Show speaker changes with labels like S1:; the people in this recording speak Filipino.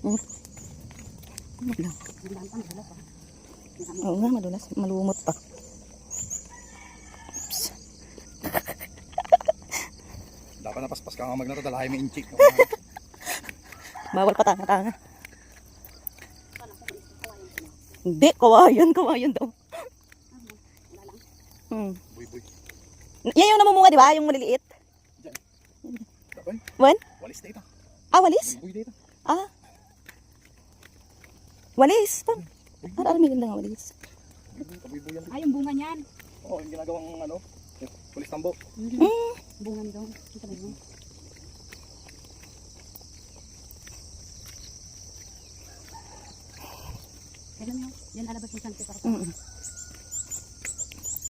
S1: lang. Oo nga, madulas. Malumot pa.
S2: Dapat napaspas ka nga magnato, dalahay may inchik.
S1: Bawal pa tanga-tanga. Hindi, kawayan daw.
S2: Buy.
S1: Yan yung namumunga, di ba? Yung maliliit. Wan?
S2: Walis na ito.
S1: Ah, walis?
S2: Buy dito.
S1: Ah. Walis. Ano may ganda nga walis?
S3: Ay, yung bunga niyan.
S2: Oo, yung ginagawang ano, walis tambo.
S3: Bunga nito. Ito ba yun? Kailan mo yun? Yan alabas yung santi para.